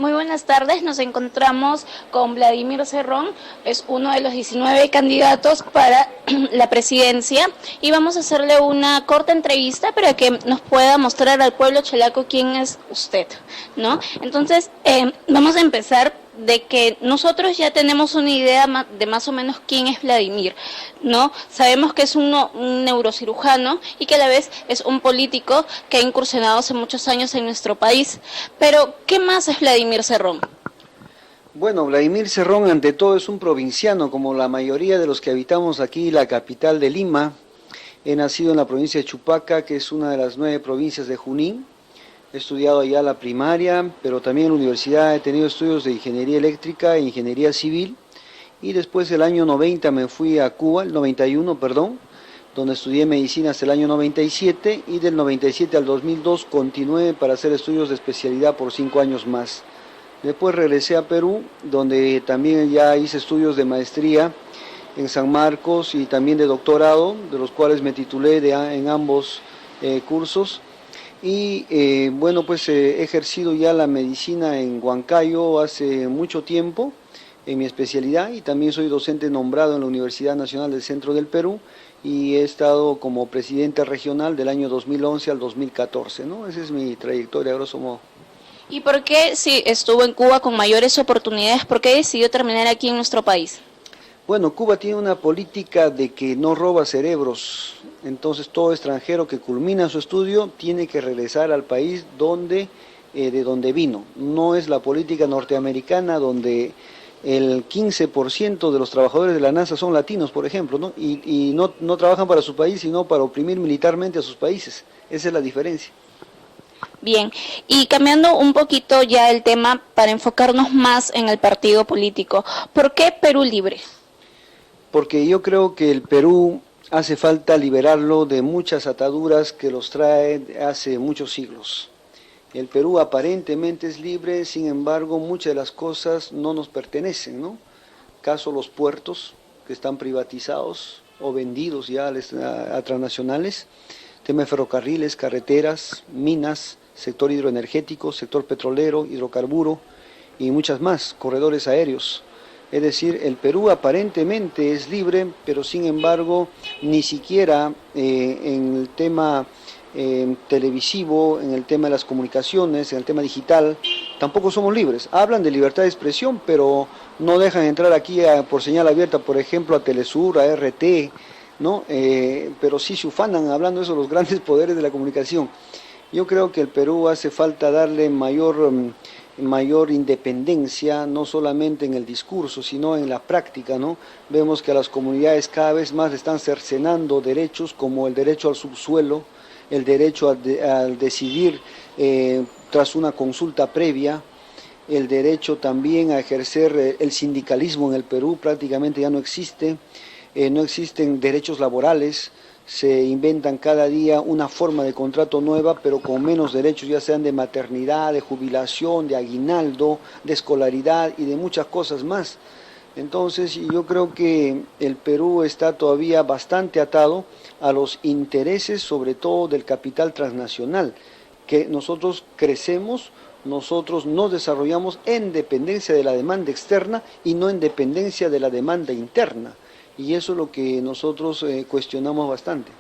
Muy buenas tardes, nos encontramos con Vladimir Cerrón, es uno de los 19 candidatos para la presidencia y vamos a hacerle una corta entrevista para que nos pueda mostrar al pueblo chalaco quién es usted, ¿no? Entonces, vamos a empezar de que nosotros ya tenemos una idea de más o menos quién es Vladimir, ¿no? Sabemos que es un neurocirujano y que a la vez es un político que ha incursionado hace muchos años en nuestro país. Pero, ¿qué más es Vladimir Cerrón? Bueno, Vladimir Cerrón ante todo es un provinciano, como la mayoría de los que habitamos aquí, la capital de Lima. He nacido en la provincia de Chupaca, que es una de las 9 provincias de Junín. He estudiado allá la primaria, pero también en la universidad he tenido estudios de ingeniería eléctrica e ingeniería civil. Y después el año 90 me fui a Cuba, el 91, perdón, donde estudié medicina hasta el año 97 y del 97 al 2002 continué para hacer estudios de especialidad por 5 años más. Después regresé a Perú, donde también ya hice estudios de maestría en San Marcos y también de doctorado, de los cuales me titulé en ambos cursos. Y bueno, pues he ejercido ya la medicina en Huancayo hace mucho tiempo, en mi especialidad, y también soy docente nombrado en la Universidad Nacional del Centro del Perú, y he estado como presidente regional del año 2011 al 2014, ¿no? Esa es mi trayectoria, a grosso modo. ¿Y por qué, si estuvo en Cuba con mayores oportunidades, por qué decidió terminar aquí en nuestro país? Bueno, Cuba tiene una política de que no roba cerebros, entonces todo extranjero que culmina su estudio tiene que regresar al país de donde vino. No es la política norteamericana donde el 15% de los trabajadores de la NASA son latinos, por ejemplo, ¿no? Y no trabajan para su país, sino para oprimir militarmente a sus países. Esa es la diferencia. Bien, y cambiando un poquito ya el tema para enfocarnos más en el partido político, ¿por qué Perú Libre? Porque yo creo que el Perú hace falta liberarlo de muchas ataduras que los trae hace muchos siglos. El Perú aparentemente es libre, sin embargo muchas de las cosas no nos pertenecen, ¿no? Caso los puertos, que están privatizados o vendidos ya a transnacionales, tema de ferrocarriles, carreteras, minas, sector hidroenergético, sector petrolero, hidrocarburo y muchas más, corredores aéreos. Es decir, el Perú aparentemente es libre, pero sin embargo ni siquiera en el tema televisivo, en el tema de las comunicaciones, en el tema digital, tampoco somos libres. Hablan de libertad de expresión, pero no dejan entrar aquí por señal abierta, por ejemplo, a Telesur, a RT, ¿no? Pero sí se ufanan hablando de eso los grandes poderes de la comunicación. Yo creo que el Perú hace falta darle mayor independencia, no solamente en el discurso, sino en la práctica, ¿no? Vemos que a las comunidades cada vez más están cercenando derechos como el derecho al subsuelo, el derecho a decidir tras una consulta previa, el derecho también a ejercer el sindicalismo en el Perú prácticamente ya no existe, no existen derechos laborales, se inventan cada día una forma de contrato nueva, pero con menos derechos, ya sean de maternidad, de jubilación, de aguinaldo, de escolaridad y de muchas cosas más. Entonces yo creo que el Perú está todavía bastante atado a los intereses, sobre todo del capital transnacional, que nosotros crecemos, nosotros nos desarrollamos en dependencia de la demanda externa y no en dependencia de la demanda interna. Y eso es lo que nosotros cuestionamos bastante.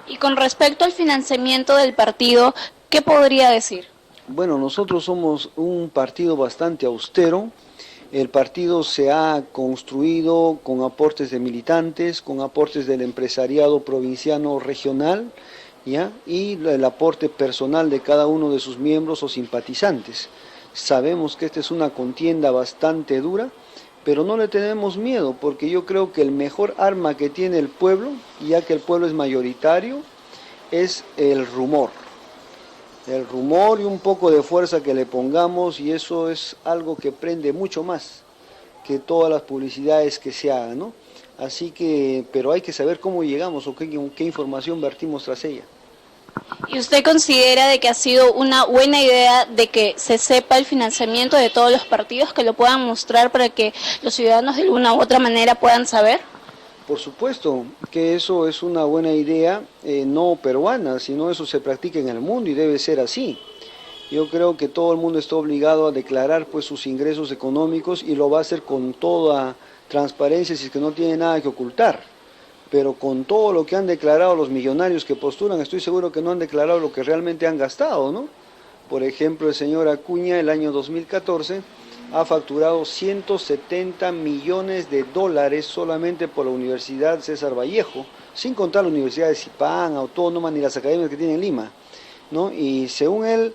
Y con respecto al financiamiento del partido, ¿qué podría decir? Bueno, nosotros somos un partido bastante austero. El partido se ha construido con aportes de militantes, con aportes del empresariado provinciano regional, ¿ya? Y el aporte personal de cada uno de sus miembros o simpatizantes. Sabemos que esta es una contienda bastante dura, pero no le tenemos miedo, porque yo creo que el mejor arma que tiene el pueblo, ya que el pueblo es mayoritario, es el rumor. El rumor y un poco de fuerza que le pongamos, y eso es algo que prende mucho más que todas las publicidades que se hagan, ¿no? Así que, pero hay que saber cómo llegamos o qué información vertimos tras ella. ¿Y usted considera de que ha sido una buena idea de que se sepa el financiamiento de todos los partidos, que lo puedan mostrar para que los ciudadanos de una u otra manera puedan saber? Por supuesto que eso es una buena idea, no peruana, sino eso se practica en el mundo y debe ser así. Yo creo que todo el mundo está obligado a declarar pues sus ingresos económicos y lo va a hacer con toda transparencia si es que no tiene nada que ocultar. Pero con todo lo que han declarado los millonarios que postulan, estoy seguro que no han declarado lo que realmente han gastado, ¿no? Por ejemplo, el señor Acuña, el año 2014, ha facturado 170 millones de dólares solamente por la Universidad César Vallejo, sin contar la Universidad de Zipán, Autónoma, ni las academias que tiene en Lima, ¿no? Y según él,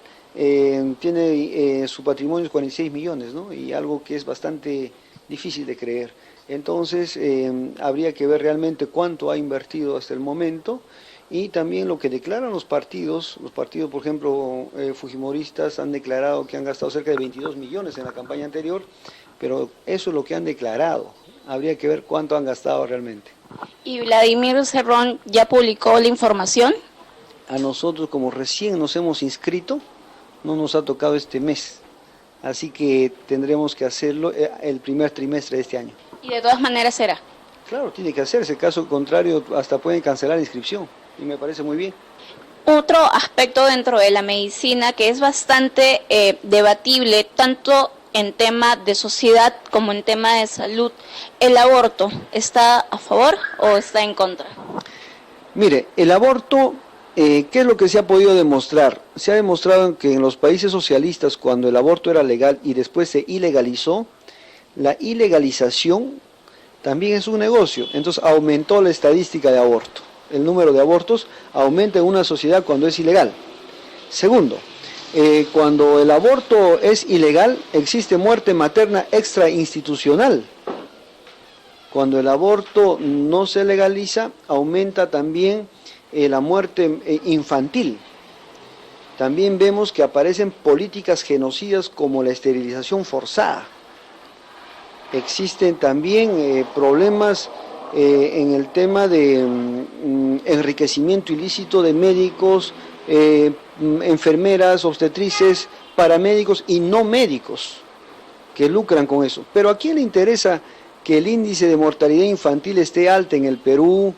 tiene su patrimonio es 46 millones, ¿no? Y algo que es bastante difícil de creer. Entonces, habría que ver realmente cuánto ha invertido hasta el momento y también lo que declaran los partidos, por ejemplo, fujimoristas han declarado que han gastado cerca de 22 millones en la campaña anterior, pero eso es lo que han declarado, habría que ver cuánto han gastado realmente. ¿Y Vladimir Cerrón ya publicó la información? A nosotros, como recién nos hemos inscrito, no nos ha tocado este mes, así que tendremos que hacerlo el primer trimestre de este año. ¿Y de todas maneras será? Claro, tiene que hacerse, caso contrario hasta pueden cancelar la inscripción, y me parece muy bien. Otro aspecto dentro de la medicina que es bastante debatible, tanto en tema de sociedad como en tema de salud, ¿el aborto está a favor o está en contra? Mire, el aborto, ¿qué es lo que se ha podido demostrar? Se ha demostrado que en los países socialistas, cuando el aborto era legal y después se ilegalizó, la ilegalización también es un negocio, entonces aumentó la estadística de aborto. El número de abortos aumenta en una sociedad cuando es ilegal. Segundo, cuando el aborto es ilegal, existe muerte materna extrainstitucional. Cuando el aborto no se legaliza, aumenta también la muerte infantil. También vemos que aparecen políticas genocidas como la esterilización forzada. Existen también problemas en el tema de enriquecimiento ilícito de médicos, enfermeras, obstetrices, paramédicos y no médicos que lucran con eso. Pero ¿a quién le interesa que el índice de mortalidad infantil esté alto en el Perú,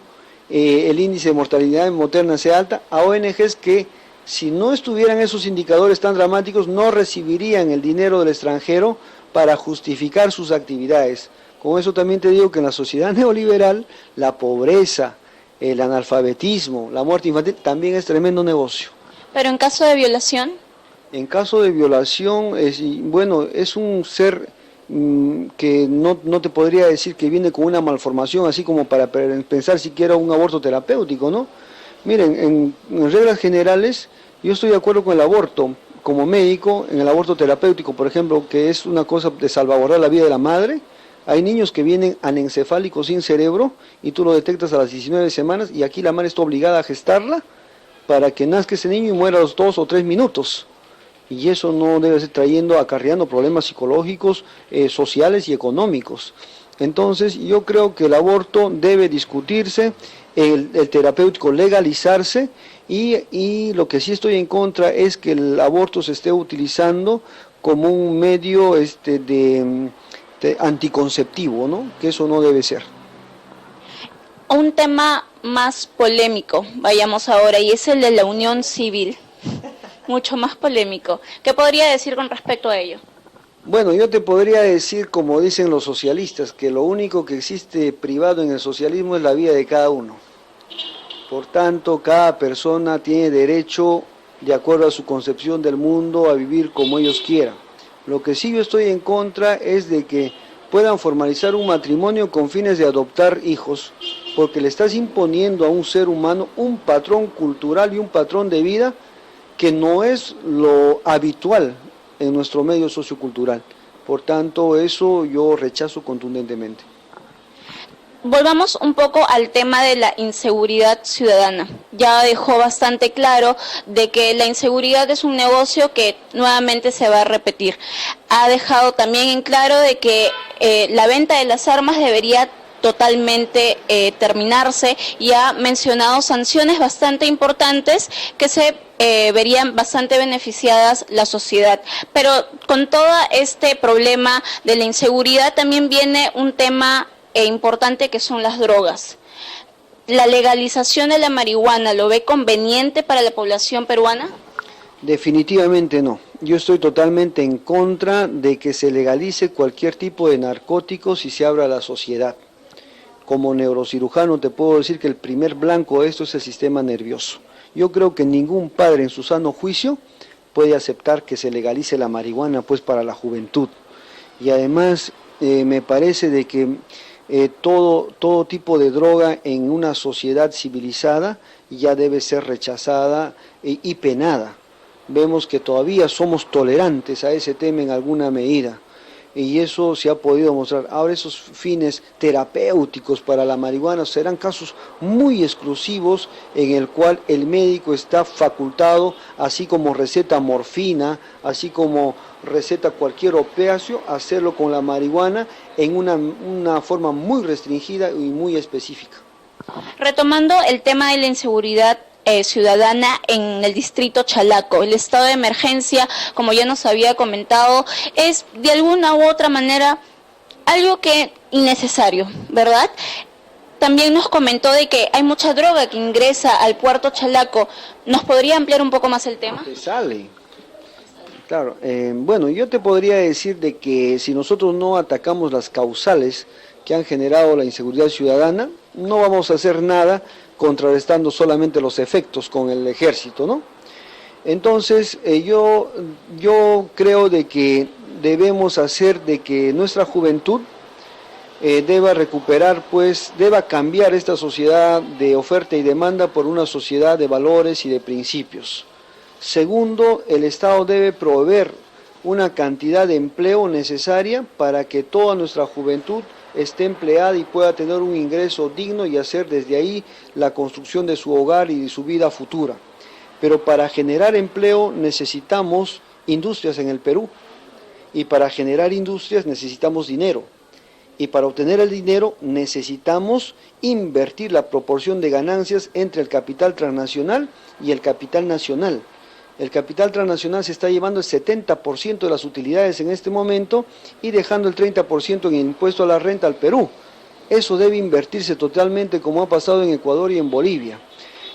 el índice de mortalidad materna sea alta? A ONGs que si no estuvieran esos indicadores tan dramáticos no recibirían el dinero del extranjero para justificar sus actividades. Con eso también te digo que en la sociedad neoliberal la pobreza, el analfabetismo, la muerte infantil también es tremendo negocio. ¿Pero en caso de violación? En caso de violación, es un ser que no te podría decir que viene con una malformación, así como para pensar siquiera un aborto terapéutico, ¿no? Miren, en reglas generales, yo estoy de acuerdo con el aborto, como médico, en el aborto terapéutico, por ejemplo, que es una cosa de salvaguardar la vida de la madre. Hay niños que vienen anencefálicos sin cerebro y tú lo detectas a las 19 semanas y aquí la madre está obligada a gestarla para que nazca ese niño y muera a los 2 o 3 minutos. Y eso no debe ser acarreando problemas psicológicos, sociales y económicos. Entonces yo creo que el aborto debe discutirse, el terapéutico legalizarse y lo que sí estoy en contra es que el aborto se esté utilizando como un medio de anticonceptivo, ¿no? Que eso no debe ser. Un tema más polémico, vayamos ahora, y es el de la unión civil, mucho más polémico. ¿Qué podría decir con respecto a ello? Bueno, yo te podría decir, como dicen los socialistas, que lo único que existe privado en el socialismo es la vida de cada uno. Por tanto, cada persona tiene derecho, de acuerdo a su concepción del mundo, a vivir como ellos quieran. Lo que sí yo estoy en contra es de que puedan formalizar un matrimonio con fines de adoptar hijos, porque le estás imponiendo a un ser humano un patrón cultural y un patrón de vida que no es lo habitual en nuestro medio sociocultural. Por tanto, eso yo rechazo contundentemente. Volvamos un poco al tema de la inseguridad ciudadana. Ya dejó bastante claro de que la inseguridad es un negocio que nuevamente se va a repetir. Ha dejado también en claro de que la venta de las armas debería totalmente terminarse y ha mencionado sanciones bastante importantes que se verían bastante beneficiadas la sociedad. Pero con todo este problema de la inseguridad también viene un tema importante que son las drogas. ¿La legalización de la marihuana lo ve conveniente para la población peruana? Definitivamente no. yo estoy totalmente en contra de que se legalice cualquier tipo de narcóticos y se abra a la sociedad. Como neurocirujano te puedo decir que el primer blanco de esto es el sistema nervioso. Yo creo que ningún padre en su sano juicio puede aceptar que se legalice la marihuana pues para la juventud. Y además me parece de que todo tipo de droga en una sociedad civilizada ya debe ser rechazada y penada. Vemos que todavía somos tolerantes a ese tema en alguna medida. Y eso se ha podido mostrar. Ahora esos fines terapéuticos para la marihuana serán casos muy exclusivos en el cual el médico está facultado, así como receta morfina, así como receta cualquier opiáceo, hacerlo con la marihuana en una forma muy restringida y muy específica. Retomando el tema de la inseguridad ciudadana en el distrito Chalaco, el estado de emergencia, como ya nos había comentado, es de alguna u otra manera algo que innecesario, ¿verdad? También nos comentó de que hay mucha droga que ingresa al puerto Chalaco. ¿Nos podría ampliar un poco más el tema? Que sale. Claro, bueno, yo te podría decir de que si nosotros no atacamos las causales que han generado la inseguridad ciudadana, no vamos a hacer nada contrarrestando solamente los efectos con el ejército, ¿no? Entonces, yo creo de que debemos hacer de que nuestra juventud deba recuperar, pues, deba cambiar esta sociedad de oferta y demanda por una sociedad de valores y de principios. Segundo, el Estado debe proveer una cantidad de empleo necesaria para que toda nuestra juventud esté empleada y pueda tener un ingreso digno y hacer desde ahí la construcción de su hogar y de su vida futura. Pero para generar empleo necesitamos industrias en el Perú, y para generar industrias necesitamos dinero, y para obtener el dinero necesitamos invertir la proporción de ganancias entre el capital transnacional y el capital nacional. El capital transnacional se está llevando el 70% de las utilidades en este momento y dejando el 30% en impuesto a la renta al Perú. Eso debe invertirse totalmente como ha pasado en Ecuador y en Bolivia.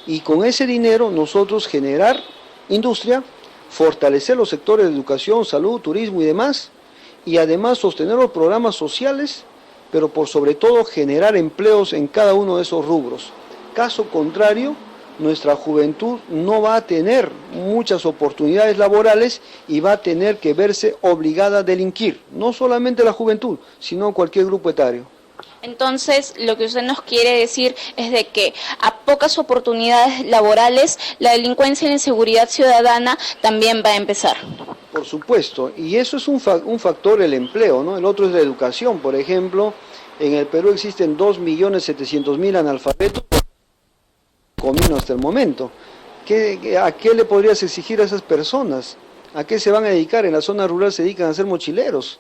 Y con ese dinero nosotros generar industria, fortalecer los sectores de educación, salud, turismo y demás, y además sostener los programas sociales, pero por sobre todo generar empleos en cada uno de esos rubros. Caso contrario, nuestra juventud no va a tener muchas oportunidades laborales y va a tener que verse obligada a delinquir, no solamente la juventud, sino cualquier grupo etario. Entonces, lo que usted nos quiere decir es de que a pocas oportunidades laborales, la delincuencia y la inseguridad ciudadana también va a empezar. Por supuesto, y eso es un factor, el empleo, ¿no? El otro es la educación. Por ejemplo, en el Perú existen 2.700.000 analfabetos hasta el momento. ¿A qué le podrías exigir a esas personas? ¿A qué se van a dedicar? En la zona rural se dedican a ser mochileros,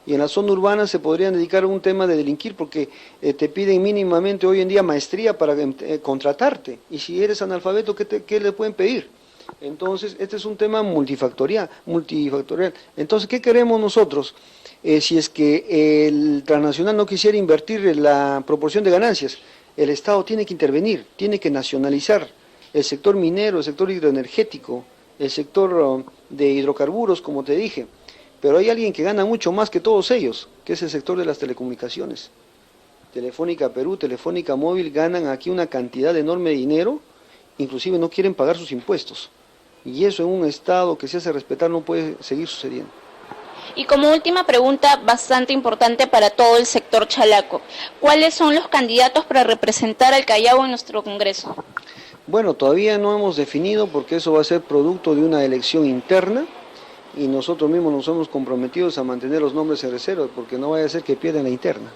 y en la zona urbana se podrían dedicar a un tema de delinquir, porque te piden mínimamente hoy en día maestría para contratarte, y si eres analfabeto, ¿qué le pueden pedir? Entonces, este es un tema multifactorial. Entonces, ¿qué queremos nosotros? Si es que el transnacional no quisiera invertir en la proporción de ganancias, el Estado tiene que intervenir, tiene que nacionalizar el sector minero, el sector hidroenergético, el sector de hidrocarburos, como te dije. Pero hay alguien que gana mucho más que todos ellos, que es el sector de las telecomunicaciones. Telefónica Perú, Telefónica Móvil ganan aquí una cantidad enorme de dinero, inclusive no quieren pagar sus impuestos. Y eso en un Estado que se hace respetar no puede seguir sucediendo. Y como última pregunta, bastante importante para todo el sector chalaco, ¿cuáles son los candidatos para representar al Callao en nuestro Congreso? Bueno, todavía no hemos definido, porque eso va a ser producto de una elección interna, y nosotros mismos nos hemos comprometido a mantener los nombres en reserva, porque no vaya a ser que pierdan la interna.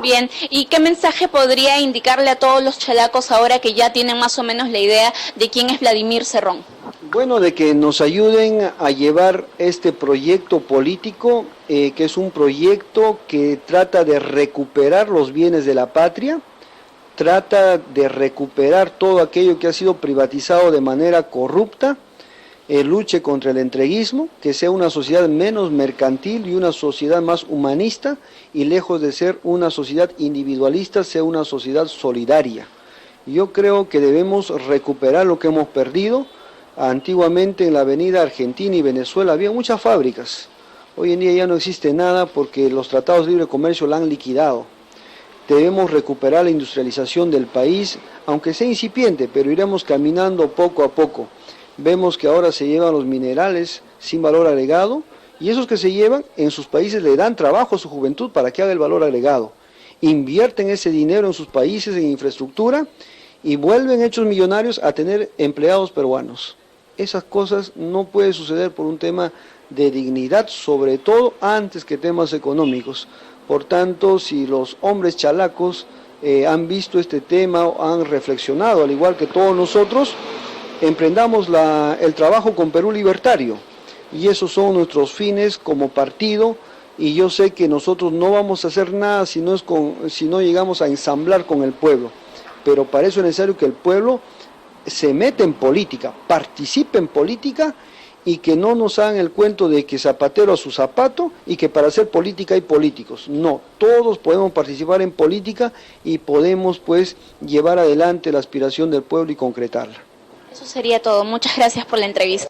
Bien, ¿y qué mensaje podría indicarle a todos los chalacos ahora que ya tienen más o menos la idea de quién es Vladimir Cerrón? Bueno, de que nos ayuden a llevar este proyecto político, que es un proyecto que trata de recuperar los bienes de la patria, trata de recuperar todo aquello que ha sido privatizado de manera corrupta, luche contra el entreguismo, que sea una sociedad menos mercantil y una sociedad más humanista, y lejos de ser una sociedad individualista, sea una sociedad solidaria. Yo creo que debemos recuperar lo que hemos perdido, Antiguamente en la avenida Argentina y Venezuela había muchas fábricas. Hoy en día ya no existe nada porque los tratados de libre comercio la han liquidado. Debemos recuperar la industrialización del país, aunque sea incipiente, pero iremos caminando poco a poco. Vemos que ahora se llevan los minerales sin valor agregado, y esos que se llevan en sus países le dan trabajo a su juventud para que haga el valor agregado. Invierten ese dinero en sus países en infraestructura y vuelven hechos millonarios a tener empleados peruanos. Esas cosas no pueden suceder por un tema de dignidad, sobre todo antes que temas económicos. Por tanto, si los hombres chalacos han visto este tema, han reflexionado, al igual que todos nosotros, emprendamos el trabajo con Perú Libertario, y esos son nuestros fines como partido, y yo sé que nosotros no vamos a hacer nada si no llegamos a ensamblar con el pueblo, pero para eso es necesario que el pueblo se meta en política, participe en política, y que no nos hagan el cuento de que zapatero a su zapato y que para hacer política hay políticos. No, todos podemos participar en política y podemos pues llevar adelante la aspiración del pueblo y concretarla. Eso sería todo. Muchas gracias por la entrevista.